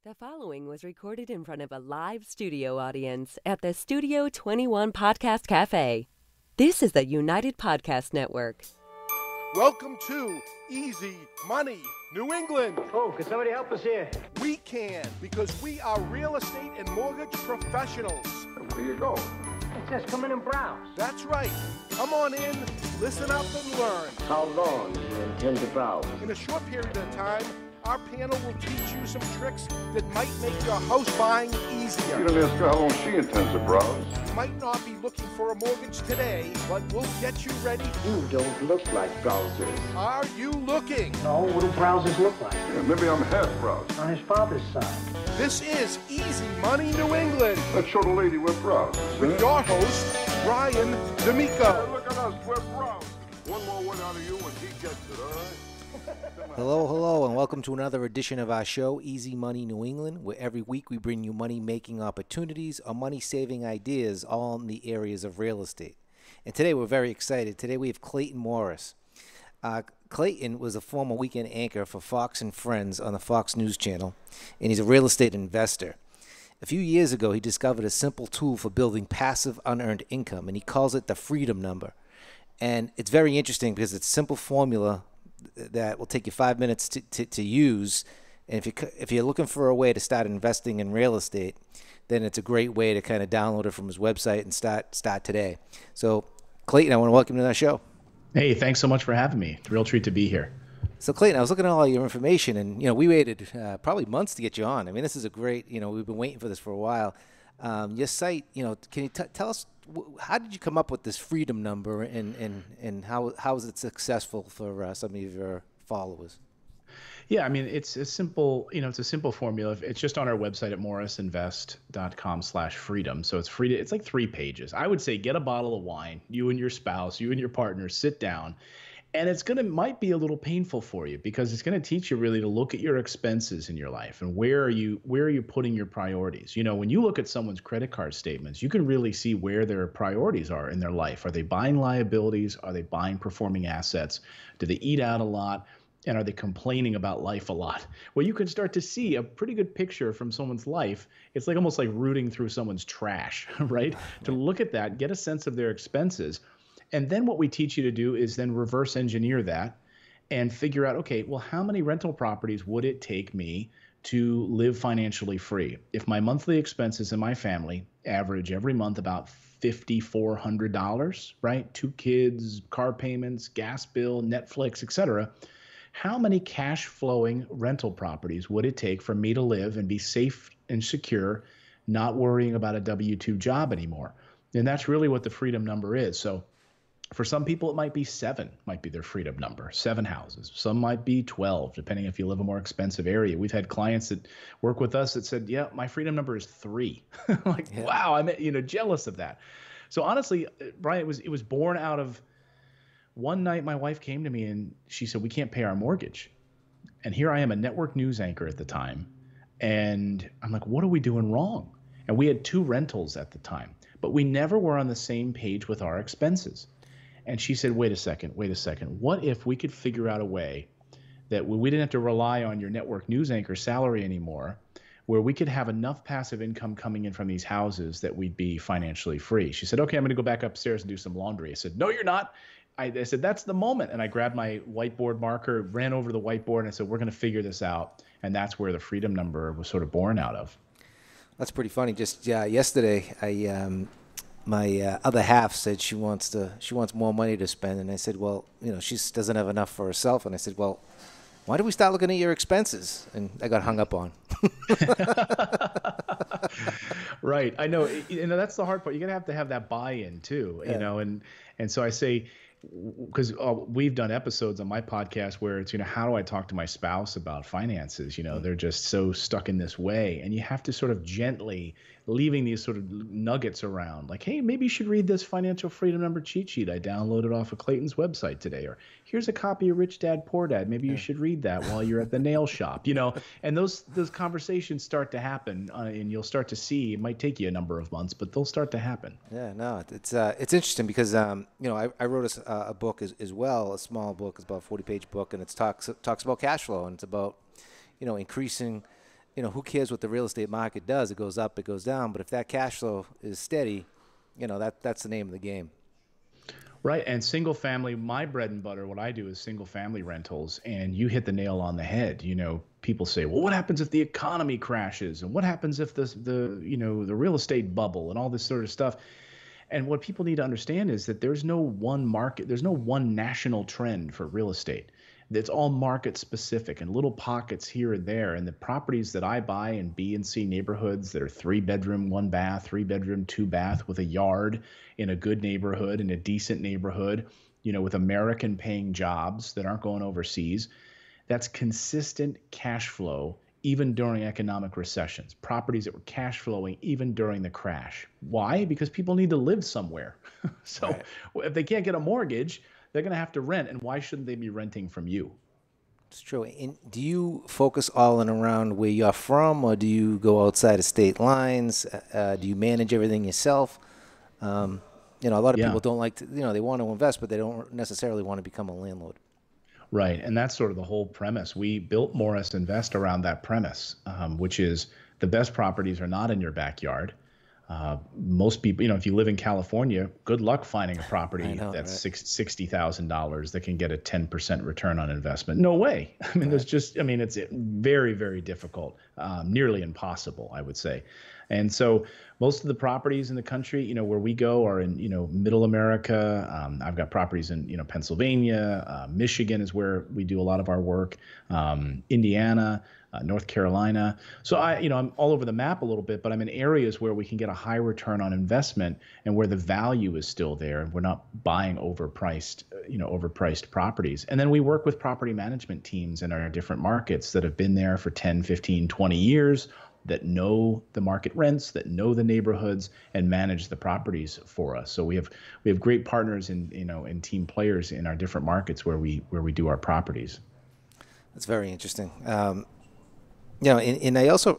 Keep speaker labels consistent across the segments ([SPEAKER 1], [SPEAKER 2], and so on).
[SPEAKER 1] The following was recorded in front of a live studio audience at the Studio 21 Podcast Cafe. This is the United Podcast Network.
[SPEAKER 2] Welcome to Easy Money New England.
[SPEAKER 3] Oh, can somebody help us here?
[SPEAKER 2] We can, because we are real estate and mortgage professionals.
[SPEAKER 4] Where you go?
[SPEAKER 3] It says come in and browse.
[SPEAKER 2] That's right. Come on in, listen up and learn.
[SPEAKER 3] How long do you intend to browse?
[SPEAKER 2] In a short period of time, our panel will teach you some tricks that might make your house buying easier.
[SPEAKER 4] You didn't ask her how long she intends to browse.
[SPEAKER 2] You might not be looking for a mortgage today, but we'll get you ready.
[SPEAKER 3] You don't look like browsers.
[SPEAKER 2] Are you looking?
[SPEAKER 3] No, what do browsers look like?
[SPEAKER 4] Yeah, maybe I'm half browse.
[SPEAKER 3] On his father's side.
[SPEAKER 2] This is Easy Money New England
[SPEAKER 4] Let's show the lady where browse.
[SPEAKER 2] with your host, Brian Damico.
[SPEAKER 4] Look at us, we're browse. One more word out of you and he gets it, all right?
[SPEAKER 5] Hello, and welcome to another edition of our show, Easy Money New England, where every week we bring you money-making opportunities or money-saving ideas, all in the areas of real estate. And today we're very excited. Today we have Clayton Morris. Clayton was a former weekend anchor for Fox and Friends on the Fox News Channel, and he's a real estate investor. A few years ago, he discovered a simple tool for building passive unearned income, and he calls it the freedom number. And it's very interesting because it's a simple formula that will take you 5 minutes to use. And if you're looking for a way to start investing in real estate, then it's a great way to kind of download it from his website and start today. So, Clayton, I want to welcome you to our show.
[SPEAKER 6] Hey, thanks so much for having me. It's a real treat to be here.
[SPEAKER 5] So, Clayton, I was looking at all your information, and we waited probably months to get you on. I mean, this is a great. We've been waiting for this for a while. Your site, can you tell us how did you come up with this freedom number, and how is it successful for some of your followers?
[SPEAKER 6] Yeah, I mean, it's a simple, it's a simple formula. It's just on our website at morrisinvest.com/freedom. So it's free. It's like 3 pages. I would say get a bottle of wine, you and your spouse, you and your partner, sit down. And might be a little painful for you because it's going to teach you really to look at your expenses in your life and where are you putting your priorities. When you look at someone's credit card statements, you can really see where their priorities are in their life. Are they buying liabilities? Are they buying performing assets? Do they eat out a lot? And are they complaining about life a lot? Well, you can start to see a pretty good picture from someone's life. It's like almost like rooting through someone's trash, right? To look at that, get a sense of their expenses. And then what we teach you to do is then reverse engineer that and figure out, okay, well, how many rental properties would it take me to live financially free? If my monthly expenses in my family average every month about $5,400, right? 2 kids, car payments, gas bill, Netflix, etc. How many cash flowing rental properties would it take for me to live and be safe and secure, not worrying about a W-2 job anymore? And that's really what the freedom number is. So for some people, it might be 7, might be their freedom number, 7 houses. Some might be 12, depending if you live in a more expensive area. We've had clients that work with us that said, yeah, my freedom number is 3. Wow, I'm jealous of that. So honestly, Brian, it was born out of one night my wife came to me and she said, we can't pay our mortgage. And here I am, a network news anchor at the time. And I'm like, what are we doing wrong? And we had 2 rentals at the time, but we never were on the same page with our expenses. And she said, wait a second. What if we could figure out a way that we didn't have to rely on your network news anchor salary anymore, where we could have enough passive income coming in from these houses that we'd be financially free? She said, okay, I'm going to go back upstairs and do some laundry. I said, no, you're not. I said, that's the moment. And I grabbed my whiteboard marker, ran over the whiteboard, and I said, we're going to figure this out. And that's where the freedom number was sort of born out of.
[SPEAKER 5] That's pretty funny. Just yesterday, my other half said she wants more money to spend, and I said, well, she doesn't have enough for herself, and I said, well, why don't we start looking at your expenses? And I got hung up on.
[SPEAKER 6] Right, I know. That's the hard part. You're gonna have that buy-in too, and so I say, because we've done episodes on my podcast where it's, how do I talk to my spouse about finances? They're just so stuck in this way, and you have to sort of gently leaving these sort of nuggets around, like, hey, maybe you should read this financial freedom number cheat sheet I downloaded off of Clayton's website today, or here's a copy of Rich Dad Poor Dad. Maybe you should read that while you're at the nail shop, and those conversations start to happen, and you'll start to see. It might take you a number of months, but they'll start to happen.
[SPEAKER 5] Yeah, no, it's interesting because I wrote a book as well, a small book. It's about a 40-page book, and it talks about cash flow, and it's about increasing who cares what the real estate market does? It goes up, it goes down. But if that cash flow is steady, that's the name of the game.
[SPEAKER 6] Right. And single family, my bread and butter, what I do is single family rentals. And you hit the nail on the head. People say, well, what happens if the economy crashes? And what happens if the real estate bubble and all this sort of stuff? And what people need to understand is that there's no one market, there's no one national trend for real estate. It's all market specific and little pockets here and there. And the properties that I buy in B and C neighborhoods that are 3-bedroom, 1-bath, 3-bedroom, 2-bath with a yard in a good neighborhood, in a decent neighborhood, with American paying jobs that aren't going overseas, that's consistent cash flow even during economic recessions, properties that were cash flowing even during the crash. Why? Because people need to live somewhere. So right. If they can't get a mortgage, they're going to have to rent. And why shouldn't they be renting from you?
[SPEAKER 5] It's true. And do you focus all in around where you're from, or do you go outside of state lines? Do you manage everything yourself? A lot of people don't like to, they want to invest, but they don't necessarily want to become a landlord.
[SPEAKER 6] Right. And that's sort of the whole premise. We built Morris Invest around that premise, which is the best properties are not in your backyard. Most people, if you live in California, good luck finding a property that's right? $60,000 that can get a 10% return on investment. No way. It's very, very difficult, nearly impossible, I would say. And so most of the properties in the country, where we go are in, middle America. I've got properties in, Pennsylvania, Michigan is where we do a lot of our work, Indiana, North Carolina. So I'm all over the map a little bit, but I'm in areas where we can get a high return on investment and where the value is still there. And we're not buying overpriced properties. And then we work with property management teams in our different markets that have been there for 10, 15, 20 years, that know the market rents, that know the neighborhoods, and manage the properties for us. So we have great partners and team players in our different markets where we do our properties.
[SPEAKER 5] That's very interesting. And I also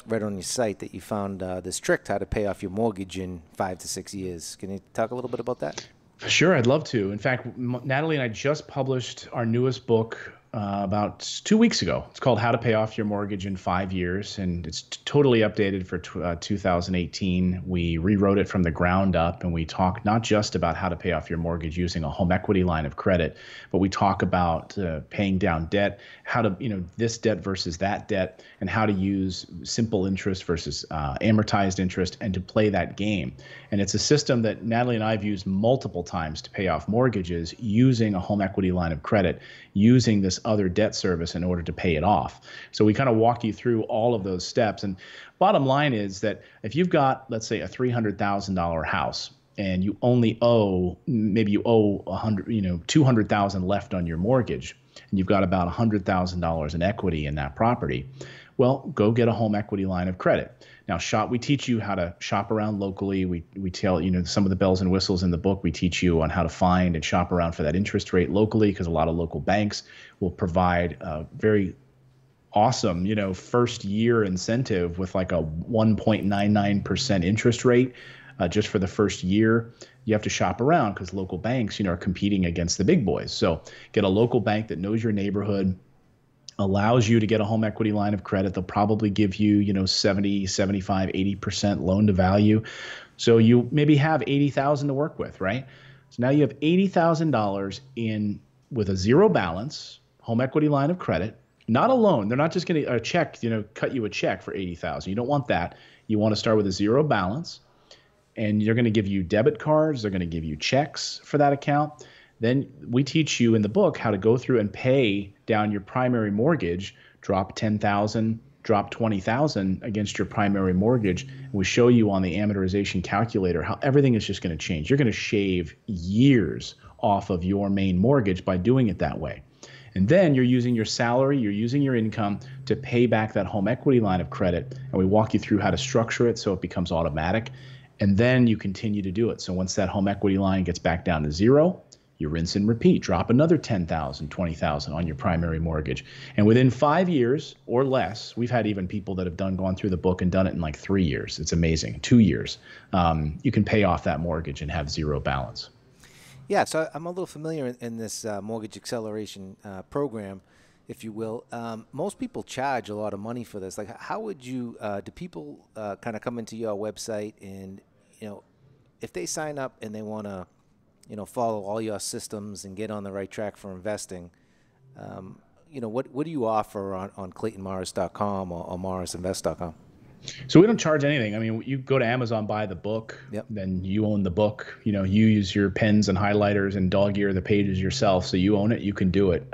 [SPEAKER 5] read on your site that you found this trick how to pay off your mortgage in 5 to 6 years. Can you talk a little bit about that?
[SPEAKER 6] Sure, I'd love to. In fact, Natalie and I just published our newest book about 2 weeks ago. It's called How to Pay Off Your Mortgage in 5 Years, and it's totally updated for 2018. We rewrote it from the ground up, and we talk not just about how to pay off your mortgage using a home equity line of credit, but we talk about paying down debt, how to, this debt versus that debt, and how to use simple interest versus amortized interest, and to play that game. And it's a system that Natalie and I have used multiple times to pay off mortgages using a home equity line of credit, using this other debt service in order to pay it off. So we kind of walk you through all of those steps. And bottom line is that if you've got, let's say, a $300,000 house and you only owe, maybe you owe $200,000 left on your mortgage, and you've got about $100,000 in equity in that property, well, go get a home equity line of credit. Now, we teach you how to shop around locally. We tell, some of the bells and whistles in the book. We teach you on how to find and shop around for that interest rate locally, because a lot of local banks will provide a very awesome, first year incentive with like a 1.99% interest rate just for the first year. You have to shop around because local banks, are competing against the big boys. So get a local bank that knows your neighborhood, allows you to get a home equity line of credit. They'll probably give you, 70, 75, 80% loan to value. So you maybe have $80,000 to work with, right? So now you have $80,000 in with a zero balance home equity line of credit, not a loan. They're not just going to cut you a check for $80,000. You don't want that. You want to start with a zero balance, and they're going to give you debit cards. They're going to give you checks for that account. Then we teach you in the book how to go through and pay down your primary mortgage, drop $10,000, drop $20,000 against your primary mortgage. And we show you on the amortization calculator how everything is just going to change. You're going to shave years off of your main mortgage by doing it that way. And then you're using your salary, you're using your income to pay back that home equity line of credit. And we walk you through how to structure it so it becomes automatic. And then you continue to do it. So once that home equity line gets back down to zero, you rinse and repeat, drop another $10,000, $20,000 on your primary mortgage. And within 5 years or less, we've had even people that have gone through the book and done it in like 3 years. It's amazing. 2 years. You can pay off that mortgage and have zero balance.
[SPEAKER 5] Yeah, so I'm a little familiar in this mortgage acceleration program. if you will. Most people charge a lot of money for this. Like, how would you, do people kind of come into your website and, if they sign up and they want to, follow all your systems and get on the right track for investing, what do you offer on ClaytonMorris.com or MorrisInvest.com?
[SPEAKER 6] So we don't charge anything. I mean, you go to Amazon, buy the book,
[SPEAKER 5] Yep.
[SPEAKER 6] Then you own the book. You use your pens and highlighters and dog ear the pages yourself. So you own it, you can do it.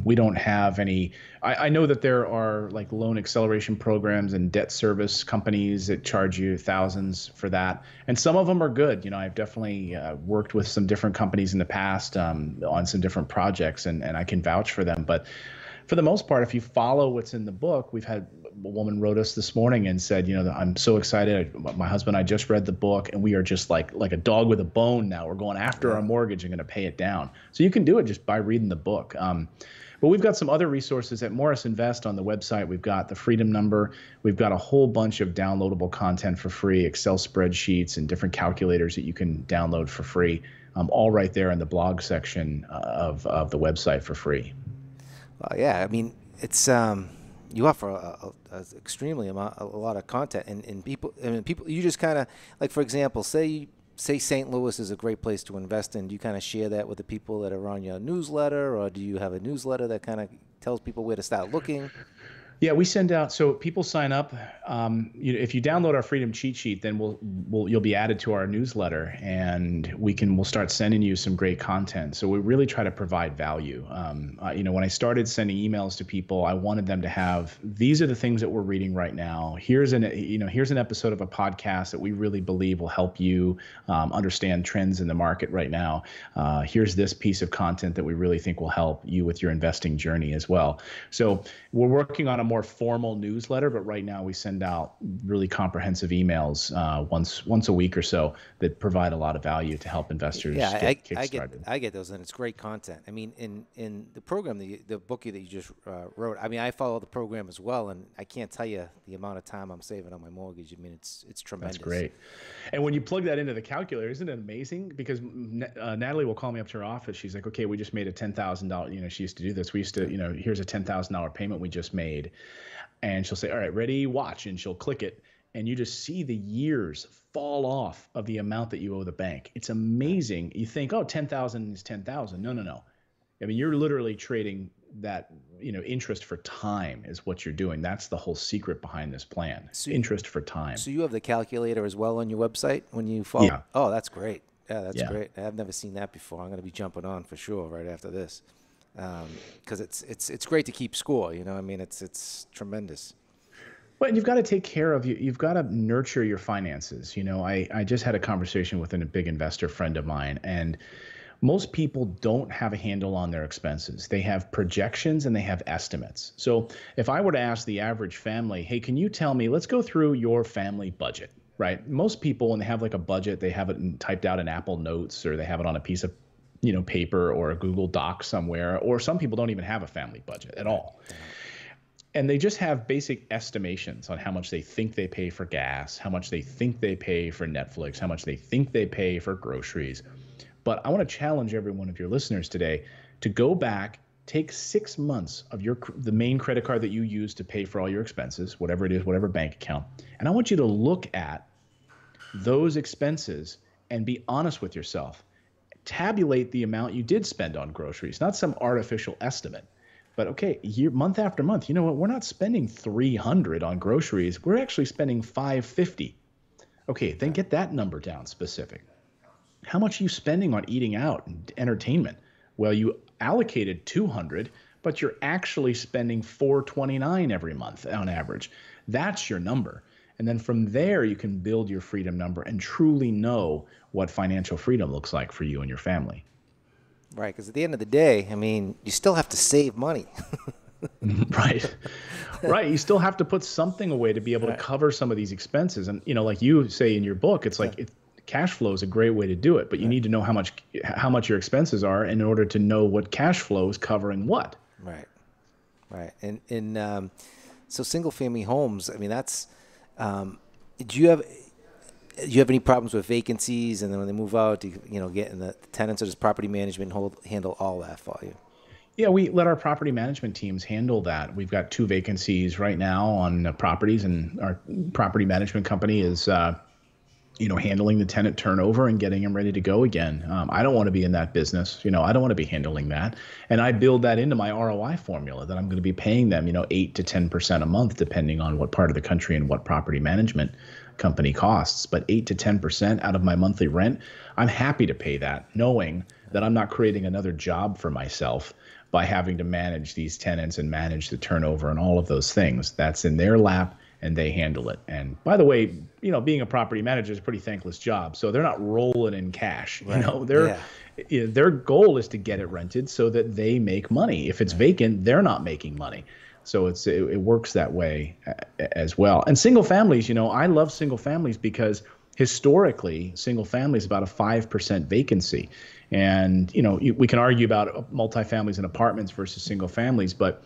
[SPEAKER 6] We don't have any, I know that there are like loan acceleration programs and debt service companies that charge you thousands for that. And some of them are good. I've definitely worked with some different companies in the past on some different projects, and I can vouch for them. But for the most part, if you follow what's in the book, we've had a woman wrote us this morning and said, I'm so excited. My husband and I just read the book, and we are just like a dog with a bone now. We're going after our mortgage and going to pay it down. So you can do it just by reading the book. But we've got some other resources at Morris Invest on the website. We've got the Freedom Number. We've got a whole bunch of downloadable content for free, Excel spreadsheets and different calculators that you can download for free, all right there in the blog section of the website for free.
[SPEAKER 5] Yeah, I mean, it's you offer a extremely a lot of content, and people. You just kind of, like, for example, say St. Louis is a great place to invest in. Do you kind of share that with the people that are on your newsletter, or do you have a newsletter that kind of tells people where to start looking?
[SPEAKER 6] Yeah, we send out, so people sign up. If you download our Freedom cheat sheet, then you'll be added to our newsletter, and we'll start sending you some great content. So we really try to provide value. When I started sending emails to people, I wanted them to have, these are the things that we're reading right now. Here's an episode of a podcast that we really believe will help you understand trends in the market right now. Here's this piece of content that we really think will help you with your investing journey as well. So we're working on a more formal newsletter, but right now we send out really comprehensive emails once a week or so that provide a lot of value to help investors get kickstarted.
[SPEAKER 5] I get those, and it's great content. I mean, in the program, the book that you just wrote, I mean, I follow the program as well, and I can't tell you the amount of time I'm saving on my mortgage. I mean, it's tremendous.
[SPEAKER 6] That's great. And when you plug that into the calculator, isn't it amazing? Because Natalie will call me up to her office. She's like, okay, we just made a $10,000, she used to do this. We used to, here's a $10,000 payment we just made. And she'll say, all right, ready, watch. And she'll click it. And you just see the years fall off of the amount that you owe the bank. It's amazing. You think, oh, 10,000 is 10,000. No. I mean, you're literally trading that, interest for time is what you're doing. That's the whole secret behind this plan. Interest for time. So
[SPEAKER 5] you have the calculator as well on your website when you follow?
[SPEAKER 6] Yeah.
[SPEAKER 5] Oh, that's great. Yeah, that's great. I've never seen that before. I'm going to be jumping on for sure right after this. Because it's great to keep score, I mean, it's tremendous.
[SPEAKER 6] Well, you've got to take care of you've got to nurture your finances. I just had a conversation with a big investor friend of mine, and most people don't have a handle on their expenses. They have projections and they have estimates. So if I were to ask the average family, hey, can you tell me, let's go through your family budget, right? Most people, when they have like a budget, they have it typed out in Apple Notes, or they have it on a piece of paper or a Google Doc somewhere, or some people don't even have a family budget at all. And they just have basic estimations on how much they think they pay for gas, how much they think they pay for Netflix, how much they think they pay for groceries. But I want to challenge every one of your listeners today to go back, take 6 months of the main credit card that you use to pay for all your expenses, whatever it is, whatever bank account. And I want you to look at those expenses and be honest with yourself. Tabulate the amount you did spend on groceries, not some artificial estimate. But okay, month after month, you know what? We're not spending $300 on groceries. We're actually spending $550. Okay, then get that number down specific. How much are you spending on eating out and entertainment? Well, you allocated $200, but you're actually spending $429 every month on average. That's your number. And then from there, you can build your freedom number and truly know what financial freedom looks like for you and your family.
[SPEAKER 5] Right, because at the end of the day, I mean, you still have to save money.
[SPEAKER 6] Right. You still have to put something away to be able to cover some of these expenses. And, like you say in your book, it's like cash flow is a great way to do it, but you need to know how much your expenses are in order to know what cash flow is covering what.
[SPEAKER 5] Right. And so single family homes, I mean, that's do you have any problems with vacancies, and then when they move out, do you get in the tenants, or does property management handle all that for you?
[SPEAKER 6] Yeah, we let our property management teams handle that. We've got 2 vacancies right now on properties, and our property management company is handling the tenant turnover and getting them ready to go again. I don't want to be in that business. I don't want to be handling that. And I build that into my ROI formula that I'm going to be paying them, 8 to 10% a month, depending on what part of the country and what property management company costs. But 8 to 10% out of my monthly rent, I'm happy to pay that, knowing that I'm not creating another job for myself by having to manage these tenants and manage the turnover and all of those things. That's in their lap, and they handle it. And by the way, being a property manager is a pretty thankless job. So they're not rolling in cash. Right. Their goal is to get it rented so that they make money. If it's vacant, they're not making money. So it works that way as well. And single families, I love single families because historically, single family is about a 5% vacancy. And, we can argue about multifamilies and apartments versus single families, but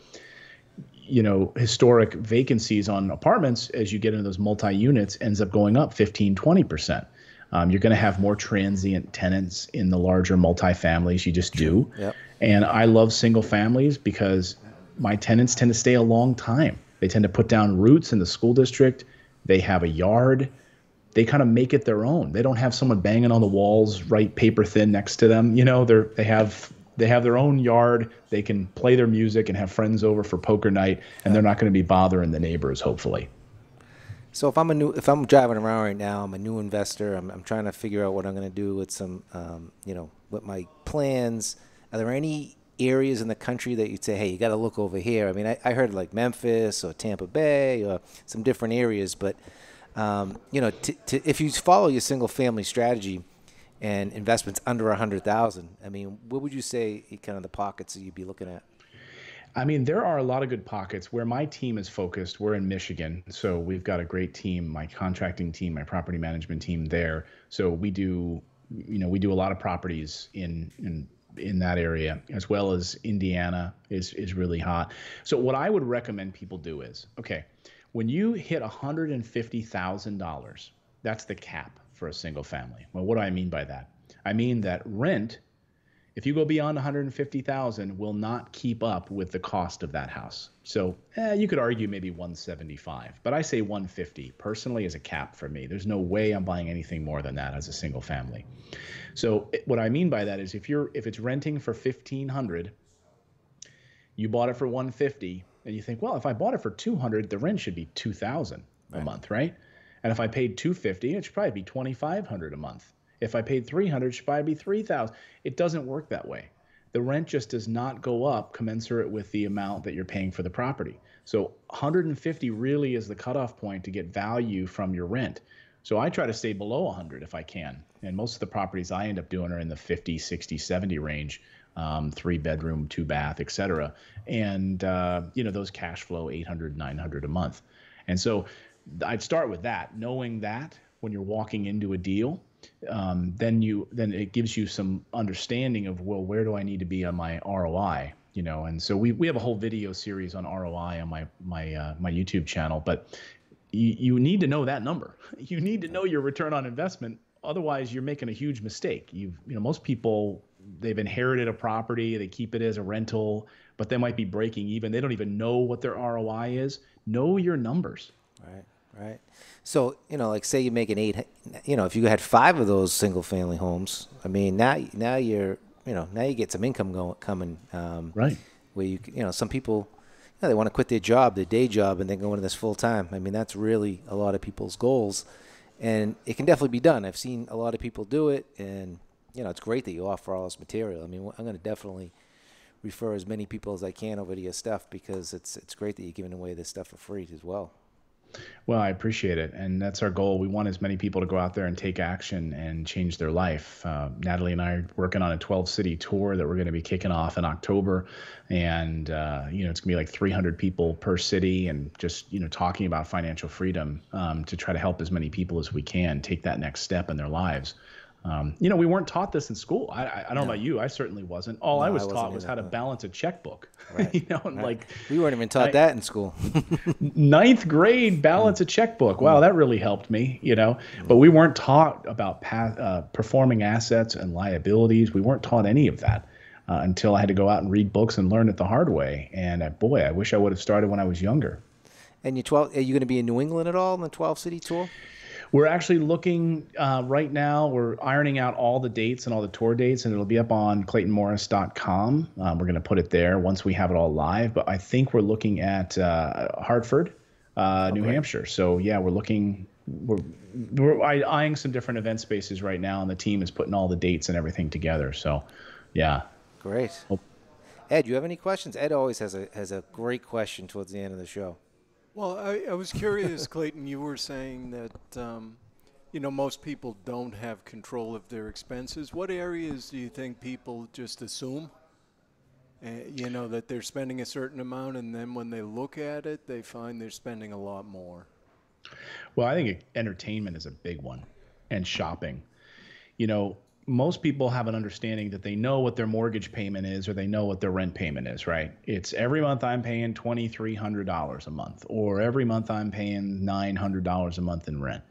[SPEAKER 6] historic vacancies on apartments, as you get into those multi-units, ends up going up 15, 20%. You're going to have more transient tenants in the larger multifamilies. You just do. Yep. And I love single families because my tenants tend to stay a long time. They tend to put down roots in the school district. They have a yard. They kind of make it their own. They don't have someone banging on the walls, right, paper thin next to them. They have their own yard. They can play their music and have friends over for poker night, and they're not going to be bothering the neighbors, hopefully.
[SPEAKER 5] So if I'm driving around right now, I'm a new investor. I'm trying to figure out what I'm going to do with some, with my plans. Are there any areas in the country that you'd say, hey, you got to look over here? I mean, I heard like Memphis or Tampa Bay or some different areas, but if you follow your single family strategy and investments under 100,000, I mean, what would you say kind of the pockets that you'd be looking at?
[SPEAKER 6] I mean, there are a lot of good pockets where my team is focused. We're in Michigan, so we've got a great team, my contracting team, my property management team there. So we do a lot of properties in that area, as well as Indiana is really hot. So what I would recommend people do is, okay, when you hit $150,000, that's the cap for a single family. Well, what do I mean by that? I mean that rent, if you go beyond $150,000, will not keep up with the cost of that house. So you could argue maybe $175, but I say $150 personally is a cap for me. There's no way I'm buying anything more than that as a single family. So what I mean by that is if it's renting for $1,500, you bought it for $150, and you think, well, if I bought it for $200, the rent should be $2,000 a month, right? And if I paid $250, it should probably be $2,500 a month. If I paid $300, it should probably be $3,000. It doesn't work that way. The rent just does not go up commensurate with the amount that you're paying for the property. So 150 really is the cutoff point to get value from your rent. So I try to stay below 100 if I can. And most of the properties I end up doing are in the 50, 60, 70 range, 3-bedroom, 2-bath, et cetera. And, those cash flow 800, 900 a month. And so I'd start with that, knowing that when you're walking into a deal, then it gives you some understanding of, well, where do I need to be on my ROI? And so we have a whole video series on ROI on my YouTube channel, but you need to know that number. You need to know your return on investment. Otherwise, you're making a huge mistake. Most people, they've inherited a property, they keep it as a rental, but they might be breaking even. They don't even know what their ROI is. Know your numbers.
[SPEAKER 5] Right. So, like say you make if you had 5 of those single family homes, I mean, now you get some income coming.
[SPEAKER 6] Right.
[SPEAKER 5] Where some people, they want to quit their day job, and then go into this full time. I mean, that's really a lot of people's goals, and it can definitely be done. I've seen a lot of people do it, and, it's great that you offer all this material. I mean, I'm going to definitely refer as many people as I can over to your stuff, because it's great that you're giving away this stuff for free as well.
[SPEAKER 6] Well, I appreciate it. And that's our goal. We want as mmany people to go out there and take action and change their life. Natalie and I are working on a 12-city tour that we're going to be kicking off in October. And, it's going to be like 300 people per city, and just, talking about financial freedom to try to help as many people as we can take that next step in their lives. We weren't taught this in school. I don't know about you. I certainly wasn't. All I was taught was how to balance a checkbook.
[SPEAKER 5] Right.
[SPEAKER 6] Right.
[SPEAKER 5] Like we weren't even taught that in school.
[SPEAKER 6] 9th grade, balance a checkbook. Wow, that really helped me. But we weren't taught about performing assets and liabilities. We weren't taught any of that. until I had to go out and read books and learn it the hard way. And boy, I wish I would have started when I was younger.
[SPEAKER 5] And are you going to be in New England at all on the 12-city tour?
[SPEAKER 6] We're actually looking right now. We're ironing out all the dates and all the tour dates, and it'll be up on ClaytonMorris.com. We're going to put it there once we have it all live. But I think we're looking at Hartford, New Hampshire. So yeah, we're eyeing some different event spaces right now, and the team is putting all the dates and everything together. So yeah.
[SPEAKER 5] Great. Ed, you have any questions? Ed always has a great question towards the end of the show.
[SPEAKER 7] Well, I was curious, Clayton, you were saying that, most people don't have control of their expenses. What areas do you think people just assume, that they're spending a certain amount, and then when they look at it, they find they're spending a lot more?
[SPEAKER 6] Well, I think entertainment is a big one, and shopping. Most people have an understanding that they know what their mortgage payment is, or they know what their rent payment is, right? It's every month I'm paying $2,300 a month, or every month I'm paying $900 a month in rent.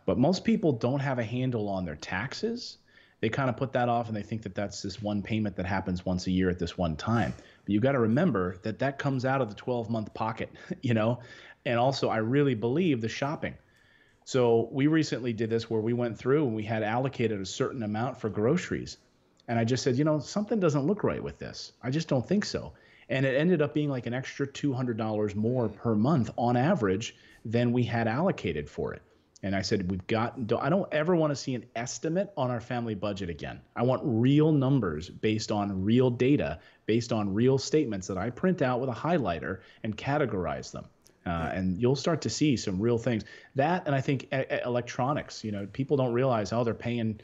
[SPEAKER 6] But most people don't have a handle on their taxes. They kind of put that off, and they think that that's this one payment that happens once a year at this one time. But you got to remember that comes out of the 12-month pocket, And also, I really believe the shopping. So we recently did this where we went through and we had allocated a certain amount for groceries. And I just said, something doesn't look right with this. I just don't think so. And it ended up being like an extra $200 more per month on average than we had allocated for it. And I said, I don't ever want to see an estimate on our family budget again. I want real numbers based on real data, based on real statements that I print out with a highlighter and categorize them. And you'll start to see some real things. That, and I think electronics, people don't realize, they're paying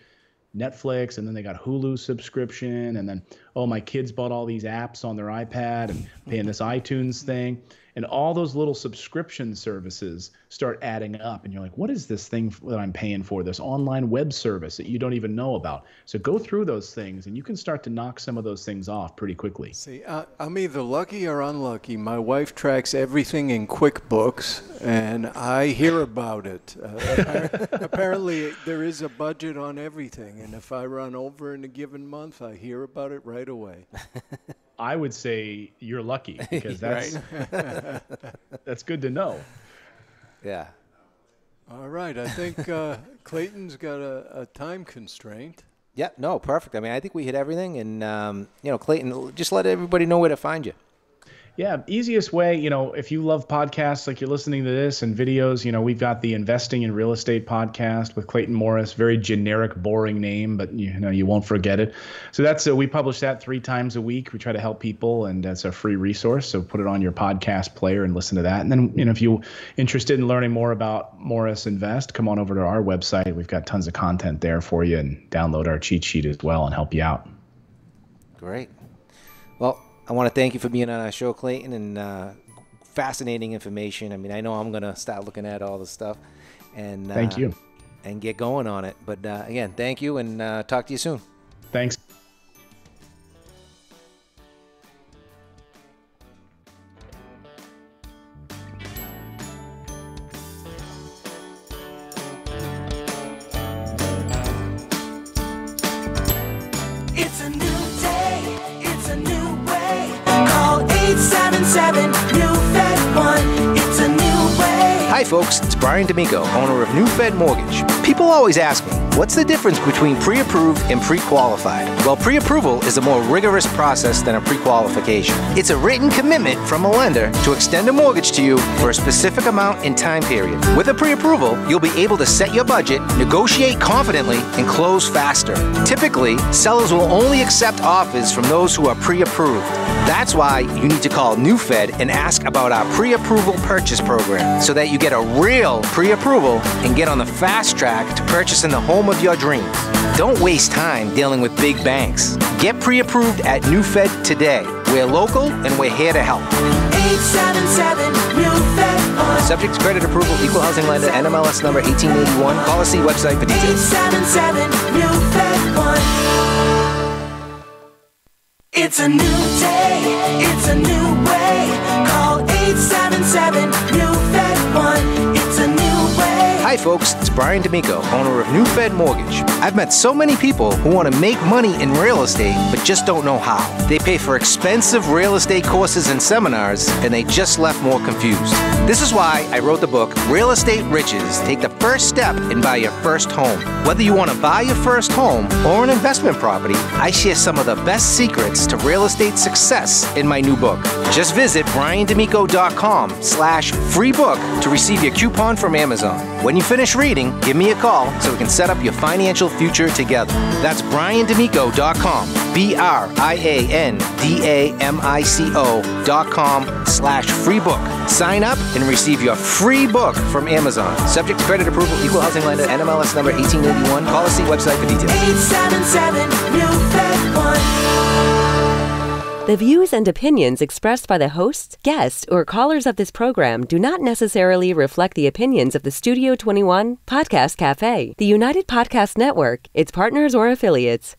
[SPEAKER 6] Netflix, and then they got Hulu subscription, and then, my kids bought all these apps on their iPad and paying this iTunes thing. And all those little subscription services start adding up. And you're like, what is this thing that I'm paying for, this online web service that you don't even know about? So go through those things, and you can start to knock some of those things off pretty quickly.
[SPEAKER 7] See, I'm either lucky or unlucky. My wife tracks everything in QuickBooks, and I hear about it. Apparently, there is a budget on everything. And if I run over in a given month, I hear about it right away.
[SPEAKER 6] I would say you're lucky, because that's that's good to know.
[SPEAKER 5] Yeah.
[SPEAKER 7] All right. I think Clayton's got a time constraint.
[SPEAKER 5] Yeah. No, perfect. I mean, I think we hit everything. And, Clayton, just let everybody know where to find you.
[SPEAKER 6] Yeah, easiest way, if you love podcasts like you're listening to this and videos, we've got the Investing in Real Estate podcast with Clayton Morris, very generic, boring name, but you won't forget it. So that's we publish that 3 times a week. We try to help people, and that's a free resource. So put it on your podcast player and listen to that. And then, if you're interested in learning more about Morris Invest, come on over to our website. We've got tons of content there for you, and download our cheat sheet as well and help you out.
[SPEAKER 5] Great. Well, I want to thank you for being on our show, Clayton, and fascinating information. I mean, I know I'm going to start looking at all this stuff. And
[SPEAKER 6] thank you.
[SPEAKER 5] And get going on it. But again, thank you, and talk to you soon.
[SPEAKER 6] Thanks.
[SPEAKER 8] It's a new day. It's a new way. Call 877-NewFed1. It's a new way.
[SPEAKER 5] Hi, folks. It's Brian Damico, owner of NewFed Mortgage. People always ask me, what's the difference between pre-approved and pre-qualified? Well, pre-approval is a more rigorous process than a pre-qualification. It's a written commitment from a lender to extend a mortgage to you for a specific amount and time period. With a pre-approval, you'll be able to set your budget, negotiate confidently, and close faster. Typically, sellers will only accept offers from those who are pre-approved. That's why you need to call NewFed and ask about our pre-approval purchase program so that you get a real pre-approval and get on the fast track to purchasing the home of your dreams. Don't waste time dealing with big banks. Get pre-approved at NewFed today. We're local and we're here to help.
[SPEAKER 8] 877-NewFed1.
[SPEAKER 5] Subject to credit approval, equal housing lender, NMLS number 1881. Call or see website for details.
[SPEAKER 8] 877-NewFed1. It's a new day. It's a new way. Call 877-NewFed1. It's a new way.
[SPEAKER 5] Hi, Hi folks, it's Brian Damico, owner of NewFed Mortgage. I've met so many people who want to make money in real estate but just don't know how. They pay for expensive real estate courses and seminars and they just left more confused. This is why I wrote the book, Real Estate Riches. Take the first step and buy your first home. Whether you want to buy your first home or an investment property, I share some of the best secrets to real estate success in my new book. Just visit briandamico.com/free book to receive your coupon from Amazon. When you finish reading, give me a call so we can set up your financial future together. That's briandamico.com, briandamico.com/free book. Sign up and receive your free book from Amazon. Subject to credit approval, equal housing lender, NMLS number 1881. Call us, see website for details.
[SPEAKER 8] 877 NewFed 1.
[SPEAKER 1] The views and opinions expressed by the hosts, guests, or callers of this program do not necessarily reflect the opinions of the Studio 21 Podcast Cafe, the United Podcast Network, its partners, or affiliates.